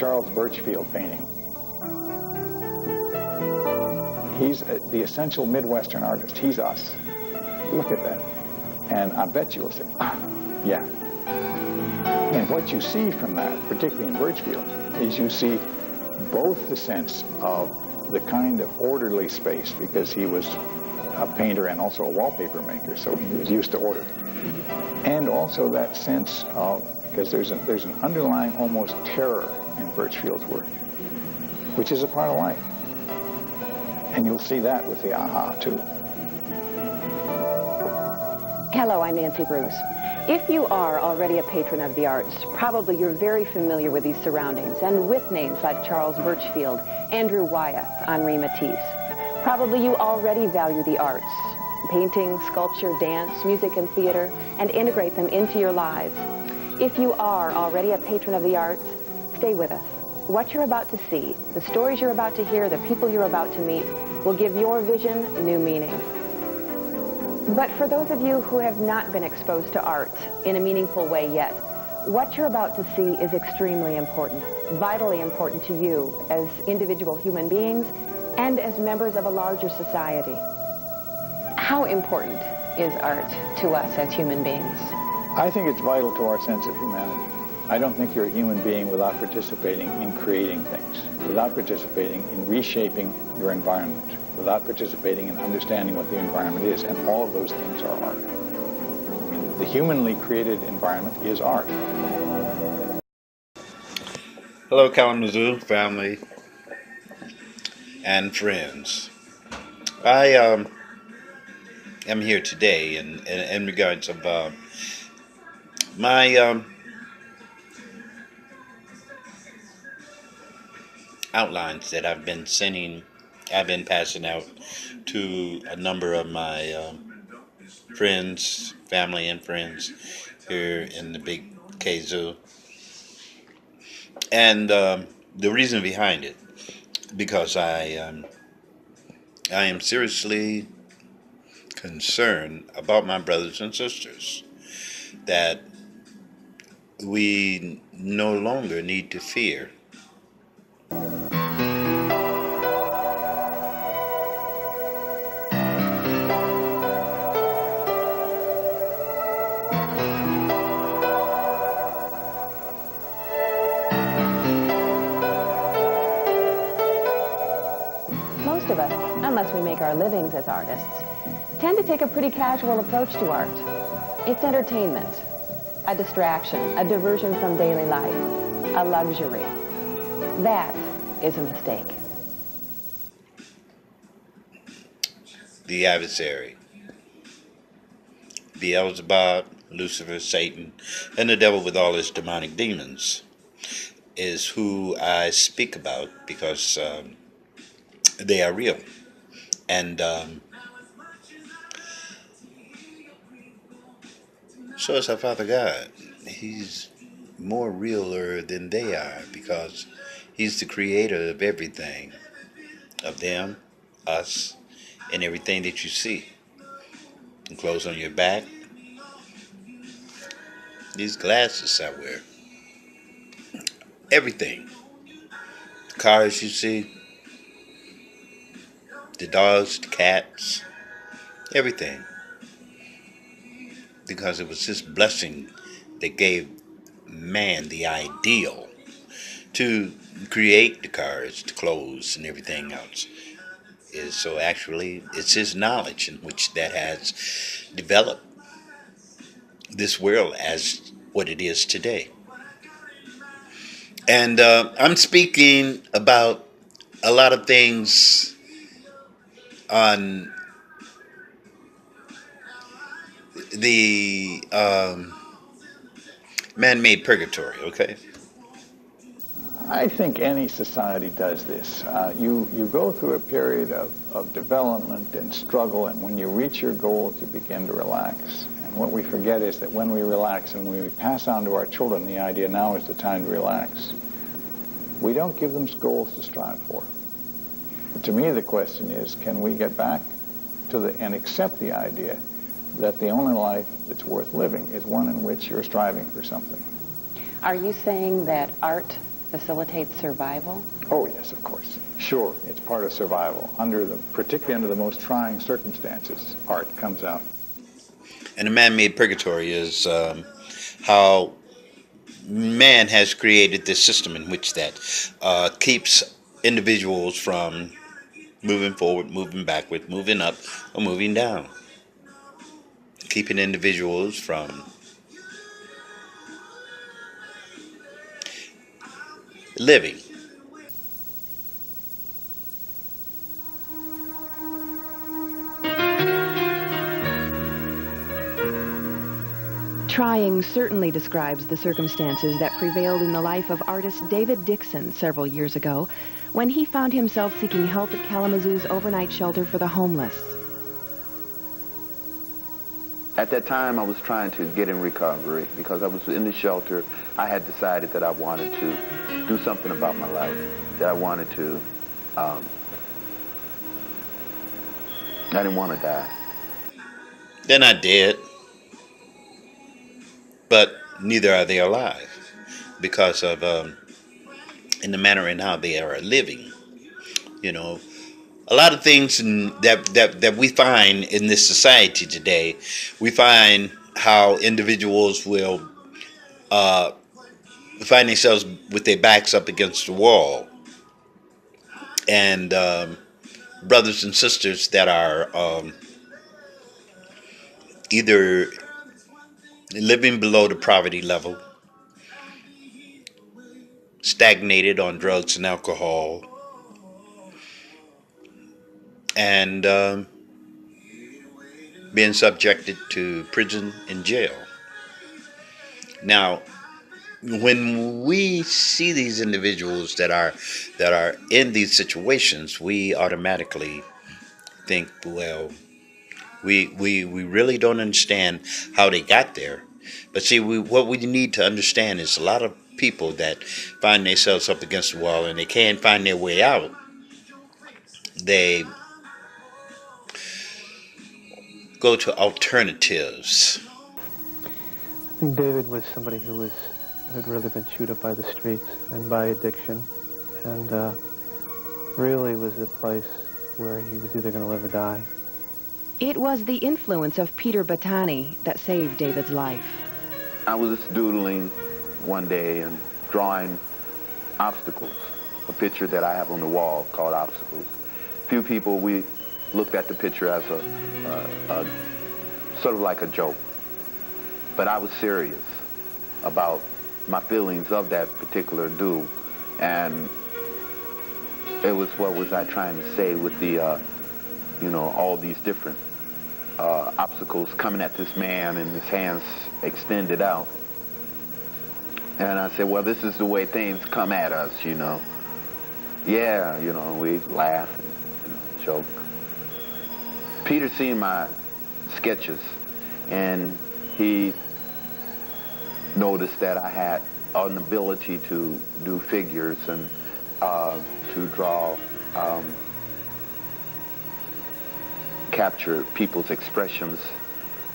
Charles Birchfield painting. He's the essential Midwestern artist. He's us. Look at that. And I bet you will say, yeah. And what you see from that, particularly in Birchfield, is you see both the sense of the kind of orderly space, because he was a painter and also a wallpaper maker, so he was used to order. And also that sense of, because there's an underlying almost terror in Birchfield's work, which is a part of life. And you'll see that with the aha, too. Hello, I'm Nancy Bruce. If you are already a patron of the arts, probably you're very familiar with these surroundings and with names like Charles Birchfield, Andrew Wyeth, Henri Matisse. Probably you already value the arts, painting, sculpture, dance, music, and theater, and integrate them into your lives. If you are already a patron of the arts, stay with us. What you're about to see, the stories you're about to hear, the people you're about to meet, will give your vision new meaning. But for those of you who have not been exposed to art in a meaningful way yet, what you're about to see is extremely important, vitally important to you as individual human beings and as members of a larger society. How important is art to us as human beings? I think it's vital to our sense of humanity. I don't think you're a human being without participating in creating things, without participating in reshaping your environment, without participating in understanding what the environment is, and all of those things are art. The humanly created environment is art. Hello, Kalamazoo family and friends. I am here today in regards of my outlines that I've been passing out to a number of my friends, family and friends here in the Big K-Zoo. And the reason behind it, because I am seriously concerned about my brothers and sisters, that we no longer need to fear. Most of us, unless we make our livings as artists, tend to take a pretty casual approach to art. It's entertainment, a distraction, a diversion from daily life, a luxury. That is a mistake. The adversary, Beelzebub, Lucifer, Satan, and the devil with all his demonic demons is who I speak about, because they are real. And so is our Father God. He's more realer than they are, because he's the creator of everything, of them, us, and everything that you see. The clothes on your back, these glasses I wear, everything. The cars you see, the dogs, the cats, everything. Because it was this blessing that gave man the ideal to create the cars, the clothes, and everything else. So actually, it's his knowledge in which that has developed this world as what it is today. And I'm speaking about a lot of things on the man-made purgatory, okay? I think any society does this. You go through a period of development and struggle, and when you reach your goals, you begin to relax. And what we forget is that when we relax and we pass on to our children the idea now is the time to relax, we don't give them goals to strive for. But to me, the question is, can we get back to and accept the idea that the only life that's worth living is one in which you're striving for something? Are you saying that art facilitates survival? Oh, yes, of course. Sure, it's part of survival. Particularly under the most trying circumstances, art comes out. And the man-made purgatory is how man has created this system in which that keeps individuals from moving forward, moving backward, moving up, or moving down. Keeping individuals from living. Trying certainly describes the circumstances that prevailed in the life of artist David Dixon several years ago when he found himself seeking help at Kalamazoo's overnight shelter for the homeless. At that time, I was trying to get in recovery because I was in the shelter. I had decided that I wanted to do something about my life, that I wanted to, I didn't want to die. They're not dead, but neither are they alive because of in the manner in how they are living. You know, a lot of things that we find in this society today, we find how individuals will find themselves with their backs up against the wall, and brothers and sisters that are either living below the poverty level, stagnated on drugs and alcohol, and being subjected to prison and jail. Now, when we see these individuals that are in these situations, we automatically think, well, we really don't understand how they got there. But see, what we need to understand is a lot of people that find themselves up against the wall and they can't find their way out. They go to alternatives. I think David was somebody who had really been chewed up by the streets and by addiction, and really was a place where he was either going to live or die. It was the influence of Peter Bottani that saved David's life. I was doodling one day and drawing obstacles, a picture that I have on the wall called Obstacles. Few people, we looked at the picture as a sort of like a joke, but I was serious about my feelings of that particular doodle, and it was, what was I trying to say with the all these different obstacles coming at this man and his hands extended out. And I said, well, this is the way things come at us, you know. Yeah, we laugh and joke. Peter seen my sketches, and he noticed that I had an ability to do figures and to draw, capture people's expressions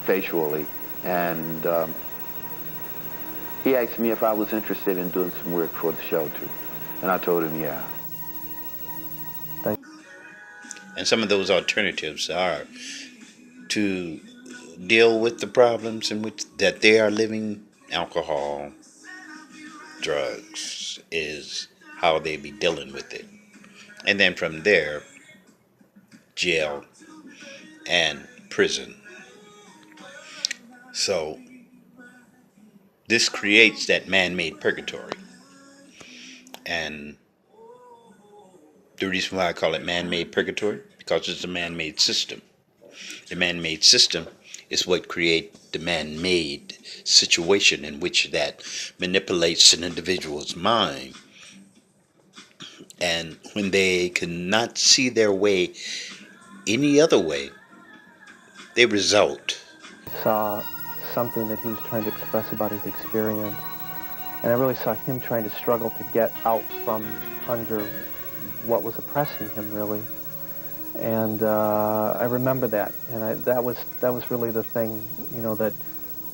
facially. And he asked me if I was interested in doing some work for the shelter. And I told him, yeah. And some of those alternatives are to deal with the problems in which that they are living. Alcohol, drugs is how they be dealing with it. And then from there, jail and prison. So this creates that man-made purgatory. And the reason why I call it man-made purgatory, because it's a man-made system. The man-made system is what creates the man-made situation in which that manipulates an individual's mind. And when they cannot see their way any other way, they result. I saw something that he was trying to express about his experience, and I really saw him trying to struggle to get out from under what was oppressing him, really. And I remember that, and that was really the thing, that.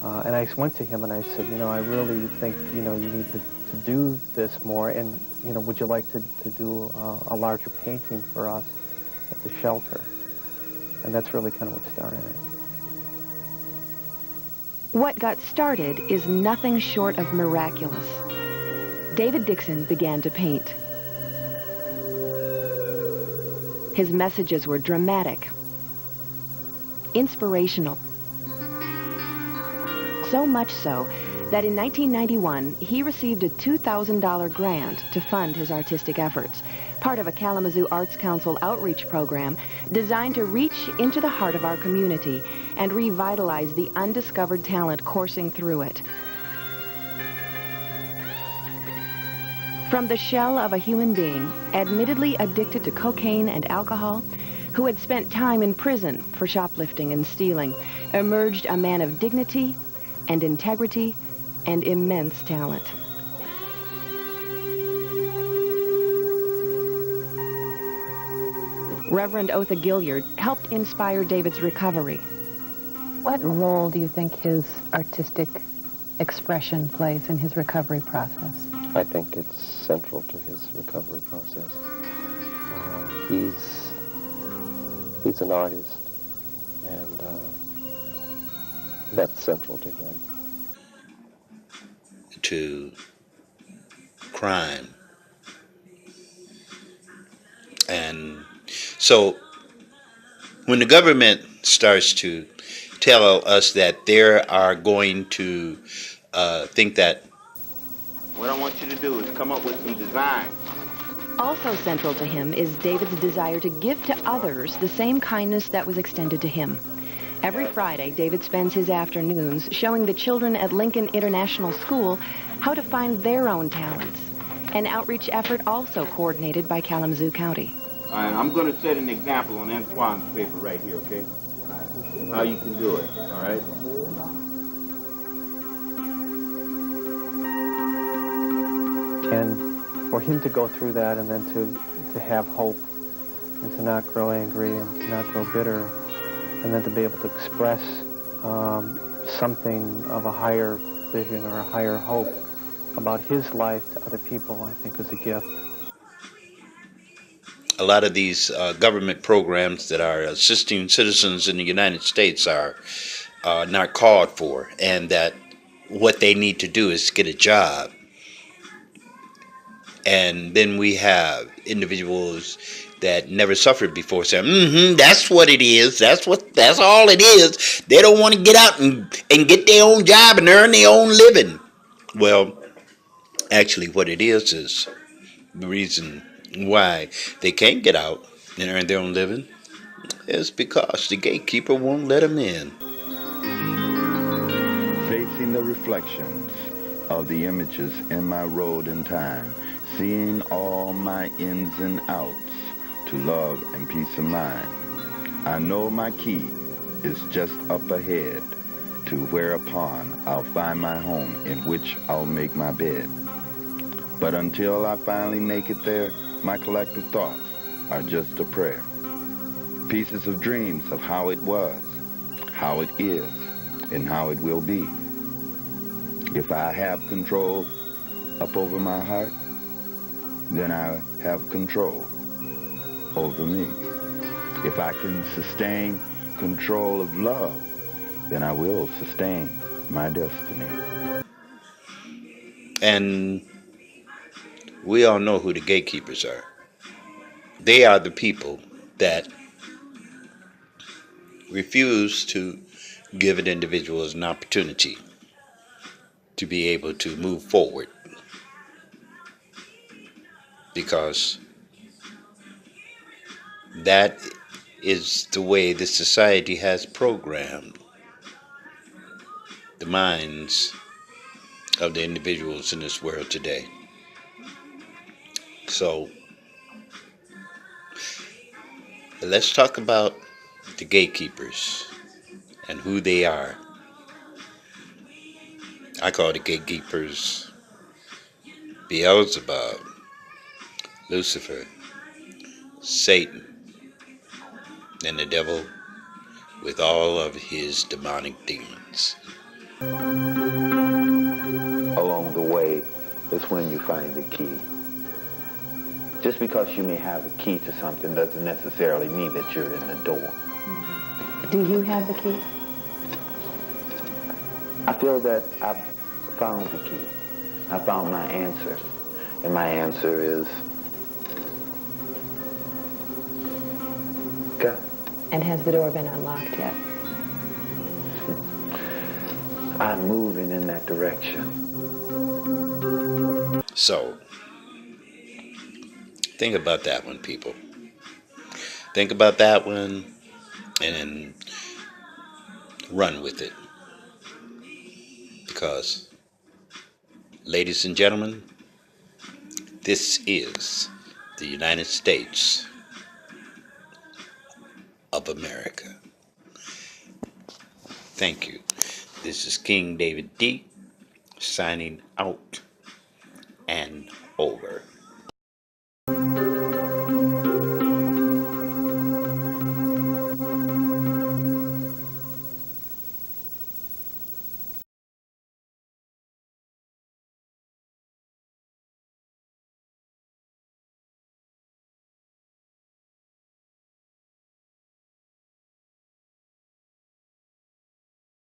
And I went to him and I said, I really think, you need to to do this more, and would you like to do a larger painting for us at the shelter? And that's really kind of what started it. What got started is nothing short of miraculous. David Dixon began to paint. His messages were dramatic, inspirational. So much so that in 1991, he received a $2,000 grant to fund his artistic efforts, part of a Kalamazoo Arts Council outreach program designed to reach into the heart of our community and revitalize the undiscovered talent coursing through it. From the shell of a human being, admittedly addicted to cocaine and alcohol, who had spent time in prison for shoplifting and stealing, emerged a man of dignity and integrity and immense talent. Reverend Otha Gilliard helped inspire David's recovery. What role do you think his artistic expression plays in his recovery process? I think it's central to his recovery process. He's an artist, and that's central to him. To crime. And so when the government starts to tell us that they are going to think that what I want you to do is come up with some designs. Also central to him is David's desire to give to others the same kindness that was extended to him. Every Friday, David spends his afternoons showing the children at Lincoln International School how to find their own talents, an outreach effort also coordinated by Kalamazoo County. All right, I'm going to set an example on Antoine's paper right here, okay? How you can do it, all right? And for him to go through that and then to have hope and to not grow angry and to not grow bitter and then to be able to express something of a higher vision or a higher hope about his life to other people, I think was a gift. a lot of these government programs that are assisting citizens in the United States are not called for, and that what they need to do is get a job. And then we have individuals that never suffered before saying, that's what it is. That's all it is. They don't want to get out and get their own job and earn their own living. Well, actually what it is the reason why they can't get out and earn their own living is because the gatekeeper won't let them in. Facing the reflections of the images in my road and time, seeing all my ins and outs to love and peace of mind. I know my key is just up ahead to whereupon I'll find my home in which I'll make my bed. But until I finally make it there, my collective thoughts are just a prayer. Pieces of dreams of how it was, how it is, and how it will be. If I have control up over my heart, then I have control over me. If I can sustain control of love, then I will sustain my destiny. And we all know who the gatekeepers are. They are the people that refuse to give an individual an opportunity to be able to move forward, because that is the way the society has programmed the minds of the individuals in this world today. So let's talk about the gatekeepers and who they are. I call the gatekeepers Beelzebub, Lucifer, Satan, and the devil with all of his demonic demons. Along the way, is when you find the key. Just because you may have a key to something doesn't necessarily mean that you're in the door. Do you have the key? I feel that I've found the key. I found my answer. And my answer is God. And has the door been unlocked yet? I'm moving in that direction. So, think about that one, people. Think about that one and then run with it. Because, ladies and gentlemen, this is the United States of America. Thank you. This is King David D. signing out and over.